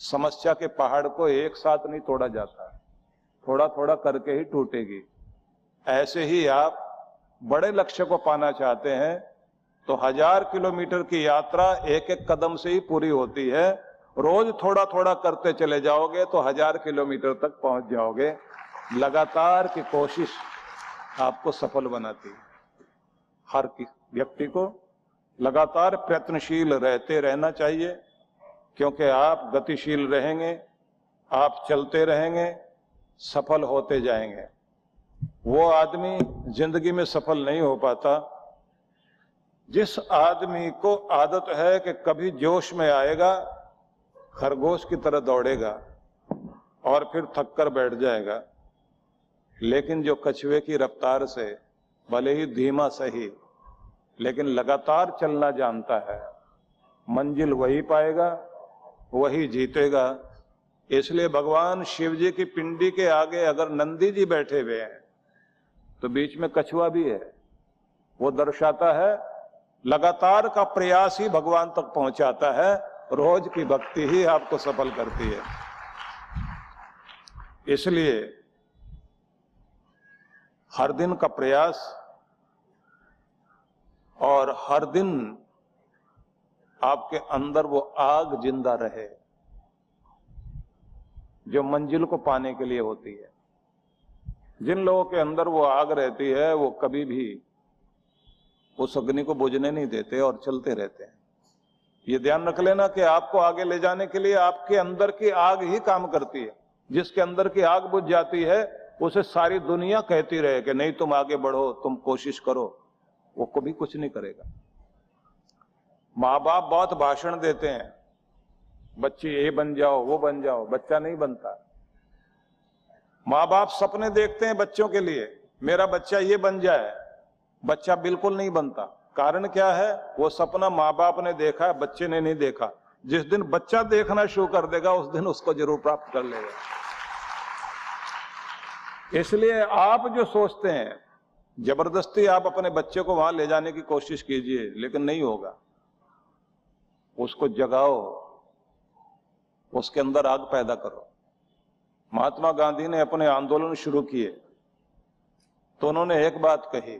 समस्या के पहाड़ को एक साथ नहीं तोड़ा जाता, थोड़ा थोड़ा करके ही टूटेगी। ऐसे ही आप बड़े लक्ष्य को पाना चाहते हैं तो 1000 किलोमीटर की यात्रा एक एक कदम से ही पूरी होती है। रोज थोड़ा थोड़ा करते चले जाओगे तो 1000 किलोमीटर तक पहुंच जाओगे। लगातार की कोशिश आपको सफल बनाती है। हर व्यक्ति को लगातार प्रयत्नशील रहते रहना चाहिए, क्योंकि आप गतिशील रहेंगे, आप चलते रहेंगे, सफल होते जाएंगे। वो आदमी जिंदगी में सफल नहीं हो पाता जिस आदमी को आदत है कि कभी जोश में आएगा, खरगोश की तरह दौड़ेगा और फिर थक कर बैठ जाएगा, लेकिन जो कछुए की रफ्तार से भले ही धीमा सही लेकिन लगातार चलना जानता है, मंजिल वही पाएगा, वही जीतेगा। इसलिए भगवान शिव जी की पिंडी के आगे अगर नंदी जी बैठे हुए हैं तो बीच में कछुआ भी है। वो दर्शाता है लगातार का प्रयास ही भगवान तक पहुंचाता है, रोज की भक्ति ही आपको सफल करती है। इसलिए हर दिन का प्रयास और हर दिन आपके अंदर वो आग जिंदा रहे जो मंजिल को पाने के लिए होती है। जिन लोगों के अंदर वो आग रहती है वो कभी भी उस अग्नि को बुझने नहीं देते और चलते रहते हैं। ये ध्यान रख लेना कि आपको आगे ले जाने के लिए आपके अंदर की आग ही काम करती है। जिसके अंदर की आग बुझ जाती है उसे सारी दुनिया कहती रहे कि नहीं तुम आगे बढ़ो, तुम कोशिश करो, वो कभी कुछ नहीं करेगा। माँ बाप बहुत भाषण देते हैं, बच्चे ये बन जाओ वो बन जाओ, बच्चा नहीं बनता। माँ बाप सपने देखते हैं बच्चों के लिए, मेरा बच्चा ये बन जाए, बच्चा बिल्कुल नहीं बनता। कारण क्या है? वो सपना माँ बाप ने देखा, बच्चे ने नहीं देखा। जिस दिन बच्चा देखना शुरू कर देगा उस दिन उसको जरूर प्राप्त कर लेगा। इसलिए आप जो सोचते हैं जबरदस्ती आप अपने बच्चे को वहां ले जाने की कोशिश कीजिए, लेकिन नहीं होगा। उसको जगाओ, उसके अंदर आग पैदा करो। महात्मा गांधी ने अपने आंदोलन शुरू किए तो उन्होंने एक बात कही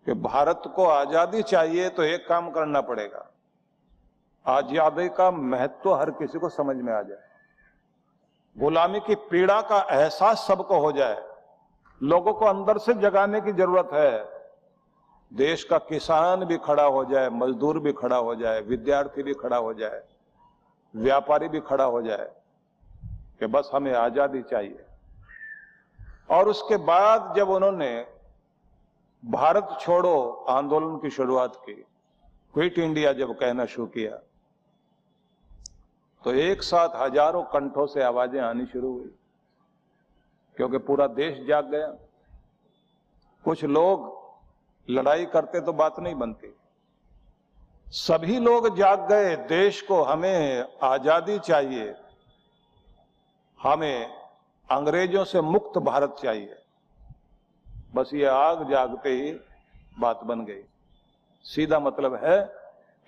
कि भारत को आजादी चाहिए तो एक काम करना पड़ेगा, आजादी का महत्व हर किसी को समझ में आ जाए, गुलामी की पीड़ा का एहसास सबको हो जाए। लोगों को अंदर से जगाने की जरूरत है। देश का किसान भी खड़ा हो जाए, मजदूर भी खड़ा हो जाए, विद्यार्थी भी खड़ा हो जाए, व्यापारी भी खड़ा हो जाए कि बस हमें आजादी चाहिए। और उसके बाद जब उन्होंने भारत छोड़ो आंदोलन की शुरुआत की, क्विट इंडिया जब कहना शुरू किया, तो एक साथ हजारों कंठों से आवाजें आनी शुरू हुई, क्योंकि पूरा देश जाग गया। कुछ लोग लड़ाई करते तो बात नहीं बनती, सभी लोग जाग गए। देश को हमें आजादी चाहिए, हमें अंग्रेजों से मुक्त भारत चाहिए। बस ये आग जागते ही बात बन गई। सीधा मतलब है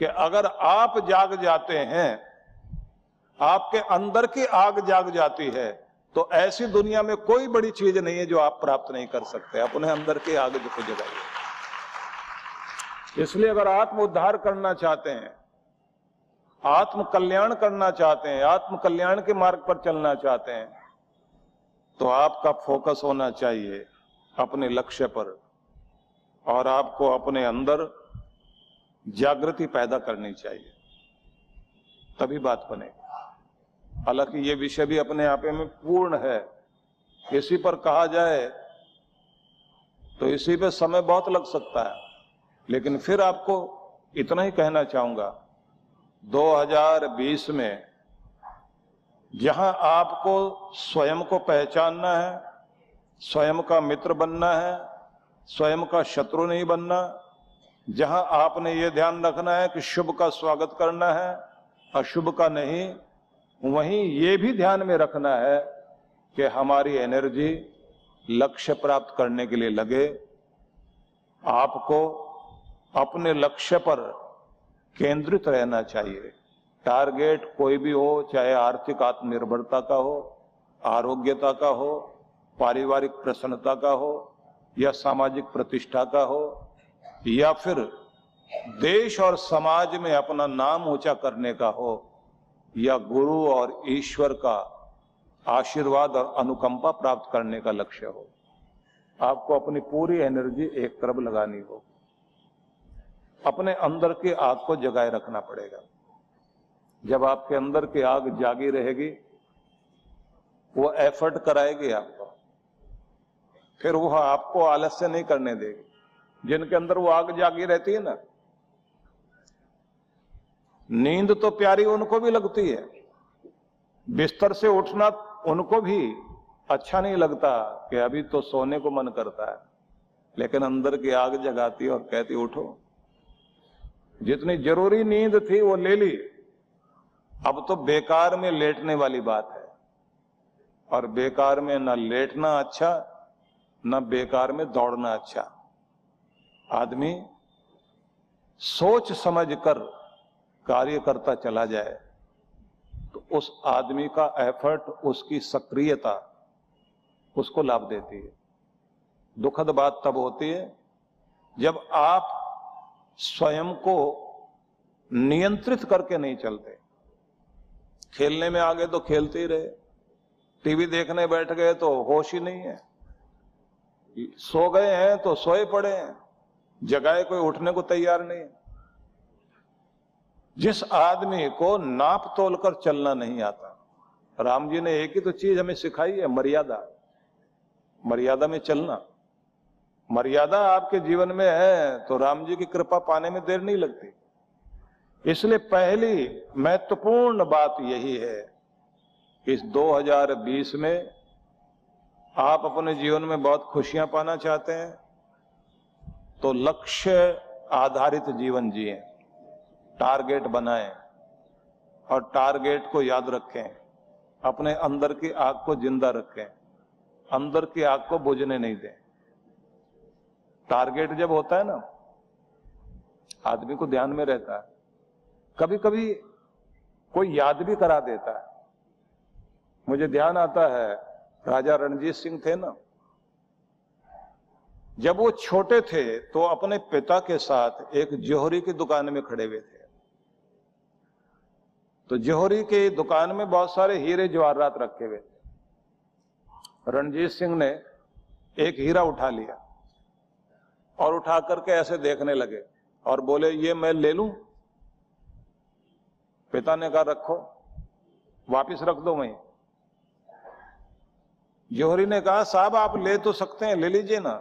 कि अगर आप जाग जाते हैं, आपके अंदर की आग जाग जाती है, तो ऐसी दुनिया में कोई बड़ी चीज नहीं है जो आप प्राप्त नहीं कर सकते। अपने अंदर की आग को जगाइए। इसलिए अगर आत्म उद्धार करना चाहते हैं, आत्म कल्याण करना चाहते हैं, आत्म कल्याण के मार्ग पर चलना चाहते हैं, तो आपका फोकस होना चाहिए अपने लक्ष्य पर, और आपको अपने अंदर जागृति पैदा करनी चाहिए, तभी बात बनेगी। हालांकि ये विषय भी अपने आप में पूर्ण है, इसी पर कहा जाए तो इसी पे समय बहुत लग सकता है, लेकिन फिर आपको इतना ही कहना चाहूंगा, 2020 में जहां आपको स्वयं को पहचानना है, स्वयं का मित्र बनना है, स्वयं का शत्रु नहीं बनना, जहां आपने ये ध्यान रखना है कि शुभ का स्वागत करना है, अशुभ का नहीं, वहीं ये भी ध्यान में रखना है कि हमारी एनर्जी लक्ष्य प्राप्त करने के लिए लगे। आपको अपने लक्ष्य पर केंद्रित रहना चाहिए, टारगेट कोई भी हो, चाहे आर्थिक आत्मनिर्भरता का हो, आरोग्यता का हो, पारिवारिक प्रसन्नता का हो, या सामाजिक प्रतिष्ठा का हो, या फिर देश और समाज में अपना नाम ऊंचा करने का हो, या गुरु और ईश्वर का आशीर्वाद और अनुकंपा प्राप्त करने का लक्ष्य हो, आपको अपनी पूरी एनर्जी एक तरफ लगानी हो। अपने अंदर की आग को जगाए रखना पड़ेगा। जब आपके अंदर की आग जागी रहेगी, वो एफर्ट कराएगी आपको, फिर वो आपको आलस्य नहीं करने देगी। जिनके अंदर वो आग जागी रहती है ना, नींद तो प्यारी उनको भी लगती है, बिस्तर से उठना उनको भी अच्छा नहीं लगता कि अभी तो सोने को मन करता है, लेकिन अंदर की आग जगाती है और कहती उठो। जितनी जरूरी नींद थी वो ले ली, अब तो बेकार में लेटने वाली बात है। और बेकार में न लेटना अच्छा, न बेकार में दौड़ना अच्छा। आदमी सोच समझ कर कार्य करता चला जाए तो उस आदमी का एफर्ट, उसकी सक्रियता उसको लाभ देती है। दुखद बात तब होती है जब आप स्वयं को नियंत्रित करके नहीं चलते। खेलने में आ गए तो खेलते ही रहे, टीवी देखने बैठ गए तो होश ही नहीं है, सो गए हैं तो सोए पड़े हैं, जगाए कोई उठने को तैयार नहीं है। जिस आदमी को नाप तोल कर चलना नहीं आता, राम जी ने एक ही तो चीज हमें सिखाई है, मर्यादा। मर्यादा में चलना। मर्यादा आपके जीवन में है तो राम जी की कृपा पाने में देर नहीं लगती। इसलिए पहली महत्वपूर्ण बात यही है कि इस 2020 में आप अपने जीवन में बहुत खुशियां पाना चाहते हैं तो लक्ष्य आधारित जीवन जिएं, टारगेट बनाएं और टारगेट को याद रखें। अपने अंदर की आग को जिंदा रखें, अंदर की आग को बुझने नहीं दें। टारगेट जब होता है ना, आदमी को ध्यान में रहता है। कभी कभी कोई याद भी करा देता है। मुझे ध्यान आता है, राजा रणजीत सिंह थे ना, जब वो छोटे थे तो अपने पिता के साथ एक जौहरी की दुकान में खड़े हुए थे। तो जौहरी की दुकान में बहुत सारे हीरे जवाहरात रखे हुए थे। रणजीत सिंह ने एक हीरा उठा लिया और उठा करके ऐसे देखने लगे और बोले, ये मैं ले लूं? पिता ने कहा रखो, वापिस रख दो वहीं। जौहरी ने कहा, साहब आप ले तो सकते हैं, ले लीजिए ना।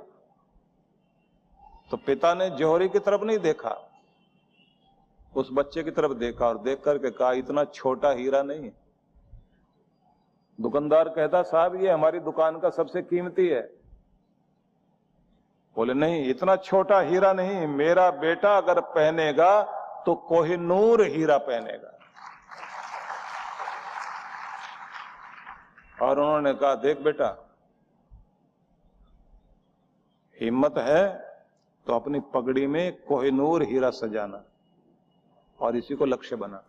तो पिता ने जौहरी की तरफ नहीं देखा, उस बच्चे की तरफ देखा और देख करके कहा, इतना छोटा हीरा नहीं। दुकानदार कहता, साहब ये हमारी दुकान का सबसे कीमती है। बोले, नहीं, इतना छोटा हीरा नहीं, मेरा बेटा अगर पहनेगा तो कोहिनूर हीरा पहनेगा। और उन्होंने कहा, देख बेटा, हिम्मत है तो अपनी पगड़ी में कोहिनूर हीरा सजाना और इसी को लक्ष्य बना।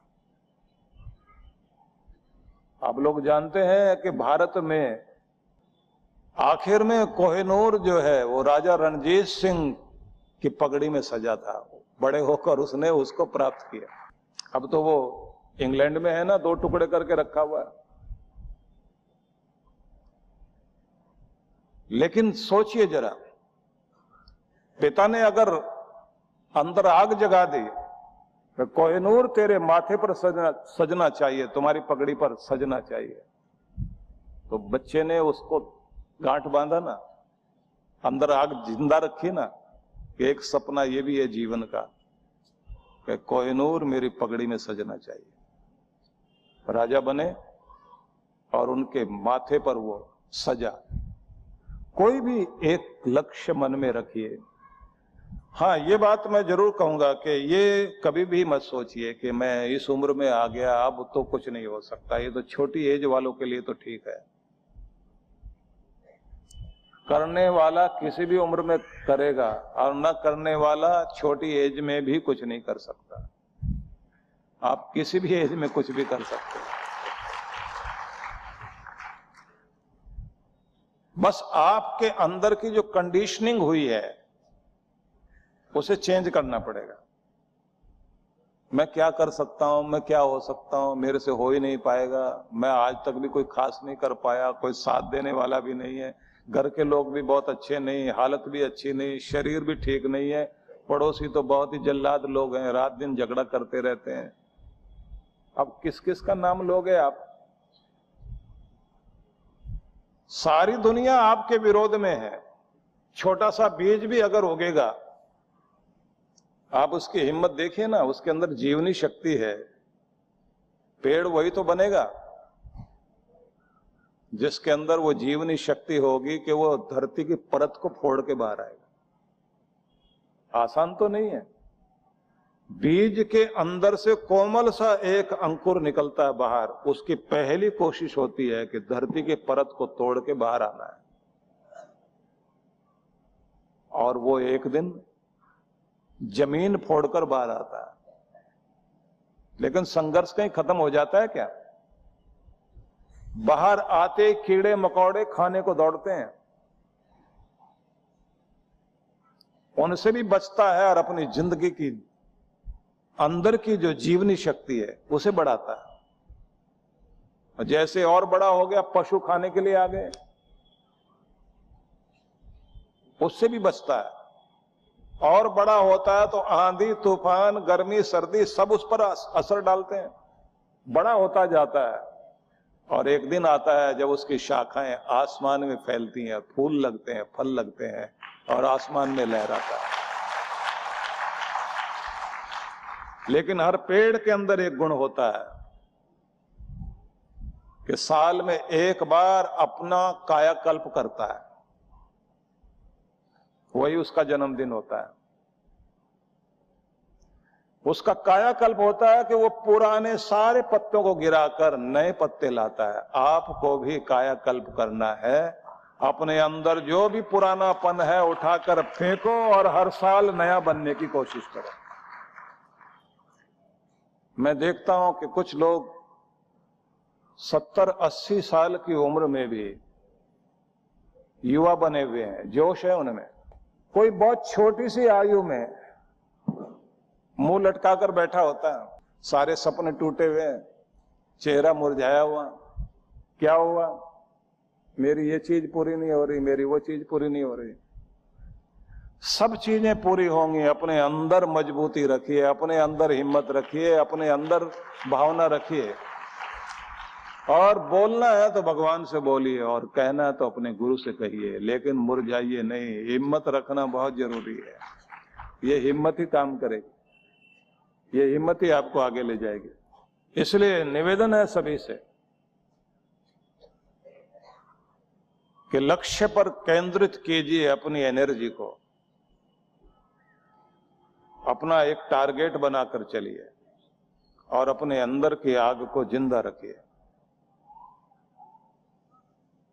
आप लोग जानते हैं कि भारत में आखिर में कोहिनूर जो है वो राजा रणजीत सिंह की पगड़ी में सजा था। बड़े होकर उसने उसको प्राप्त किया। अब तो वो इंग्लैंड में है ना, 2 टुकड़े करके रखा हुआ है। लेकिन सोचिए जरा, पिता ने अगर अंदर आग जगा दी, तो कोहिनूर तेरे माथे पर सजना चाहिए, तुम्हारी पगड़ी पर सजना चाहिए। तो बच्चे ने उसको गांठ बांधा ना, अंदर आग जिंदा रखी ना, कि एक सपना ये भी है जीवन का कि कोहिनूर मेरी पगड़ी में सजना चाहिए। राजा बने और उनके माथे पर वो सजा। कोई भी एक लक्ष्य मन में रखिए। हाँ, ये बात मैं जरूर कहूंगा कि ये कभी भी मत सोचिए कि मैं इस उम्र में आ गया, अब तो कुछ नहीं हो सकता। ये तो छोटी एज वालों के लिए तो ठीक है। करने वाला किसी भी उम्र में करेगा और न करने वाला छोटी एज में भी कुछ नहीं कर सकता। आप किसी भी एज में कुछ भी कर सकते हैं। बस आपके अंदर की जो कंडीशनिंग हुई है उसे चेंज करना पड़ेगा। मैं क्या कर सकता हूं, मैं क्या हो सकता हूं, मेरे से हो ही नहीं पाएगा, मैं आज तक भी कोई खास नहीं कर पाया, कोई साथ देने वाला भी नहीं है, घर के लोग भी बहुत अच्छे नहीं, हालत भी अच्छी नहीं, शरीर भी ठीक नहीं है, पड़ोसी तो बहुत ही जल्लाद लोग हैं, रात दिन झगड़ा करते रहते हैं। अब किस किस का नाम लोगे आप? सारी दुनिया आपके विरोध में है। छोटा सा बीज भी अगर उगेगा, आप उसकी हिम्मत देखिए ना, उसके अंदर जीवनी शक्ति है, पेड़ वही तो बनेगा जिसके अंदर वो जीवनी शक्ति होगी कि वो धरती की परत को फोड़ के बाहर आएगा। आसान तो नहीं है। बीज के अंदर से कोमल सा एक अंकुर निकलता है बाहर, उसकी पहली कोशिश होती है कि धरती की परत को तोड़ के बाहर आना है, और वो एक दिन जमीन फोड़कर बाहर आता है। लेकिन संघर्ष कहीं खत्म हो जाता है क्या? बाहर आते कीड़े मकोड़े खाने को दौड़ते हैं, उनसे भी बचता है और अपनी जिंदगी की अंदर की जो जीवनी शक्ति है उसे बढ़ाता है। और जैसे और बड़ा हो गया, पशु खाने के लिए आ गए, उससे भी बचता है। और बड़ा होता है तो आंधी तूफान गर्मी सर्दी सब उस पर असर डालते हैं, बड़ा होता जाता है। और एक दिन आता है जब उसकी शाखाएं आसमान में फैलती हैं, फूल लगते हैं, फल लगते हैं और आसमान में लहराता है। लेकिन हर पेड़ के अंदर एक गुण होता है कि साल में एक बार अपना कायाकल्प करता है, वही उसका जन्मदिन होता है। उसका कायाकल्प होता है कि वो पुराने सारे पत्तों को गिराकर नए पत्ते लाता है। आपको भी कायाकल्प करना है, अपने अंदर जो भी पुरानापन है उठाकर फेंको और हर साल नया बनने की कोशिश करो। मैं देखता हूं कि कुछ लोग 70-80 साल की उम्र में भी युवा बने हुए हैं, जोश है उनमें। कोई बहुत छोटी सी आयु में मुंह लटकाकर बैठा होता है, सारे सपने टूटे हुए हैं, चेहरा मुरझाया हुआ। क्या हुआ? मेरी ये चीज पूरी नहीं हो रही, मेरी वो चीज पूरी नहीं हो रही। सब चीजें पूरी होंगी। अपने अंदर मजबूती रखिए, अपने अंदर हिम्मत रखिए, अपने अंदर भावना रखिए। और बोलना है तो भगवान से बोलिए, और कहना है तो अपने गुरु से कहिए, लेकिन मुरझाइए नहीं। हिम्मत रखना बहुत जरूरी है। ये हिम्मत ही काम करेगी, ये हिम्मत ही आपको आगे ले जाएगी। इसलिए निवेदन है सभी से कि लक्ष्य पर केंद्रित कीजिए अपनी एनर्जी को, अपना एक टारगेट बनाकर चलिए और अपने अंदर की आग को जिंदा रखिए।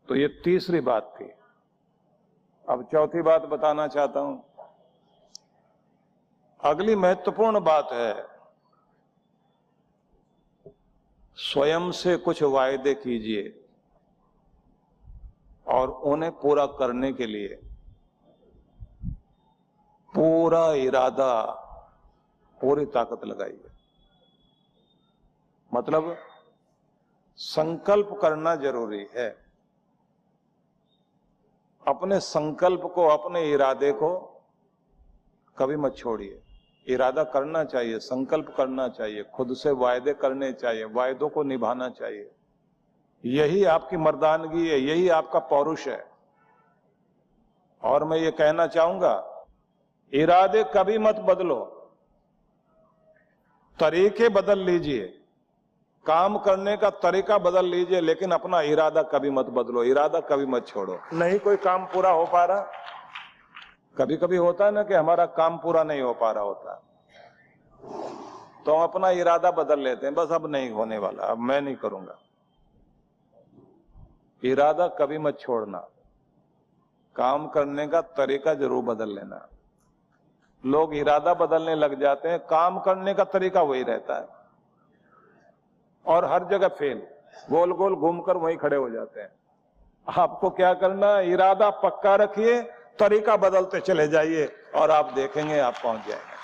तो ये तीसरी बात थी। अब चौथी बात बताना चाहता हूं। अगली महत्वपूर्ण बात है, स्वयं से कुछ वायदे कीजिए और उन्हें पूरा करने के लिए पूरा इरादा, पूरी ताकत लगाइए। मतलब संकल्प करना जरूरी है। अपने संकल्प को, अपने इरादे को कभी मत छोड़िए। इरादा करना चाहिए, संकल्प करना चाहिए, खुद से वायदे करने चाहिए, वायदों को निभाना चाहिए। यही आपकी मर्दानगी है, यही आपका पौरुष है। और मैं ये कहना चाहूंगा, इरादे कभी मत बदलो, तरीके बदल लीजिए, काम करने का तरीका बदल लीजिए, लेकिन अपना इरादा कभी मत बदलो, इरादा कभी मत छोड़ो। नहीं कोई काम पूरा हो पा रहा, कभी कभी होता है ना कि हमारा काम पूरा नहीं हो पा रहा होता, तो हम अपना इरादा बदल लेते हैं, बस अब नहीं होने वाला, अब मैं नहीं करूंगा। इरादा कभी मत छोड़ना, काम करने का तरीका जरूर बदल लेना। लोग इरादा बदलने लग जाते हैं, काम करने का तरीका वही रहता है। और हर जगह फेल, गोल गोल घूमकर वहीं खड़े हो जाते हैं। आपको क्या करना, इरादा पक्का रखिए, तरीका बदलते चले जाइए और आप देखेंगे आप पहुंच जाएंगे।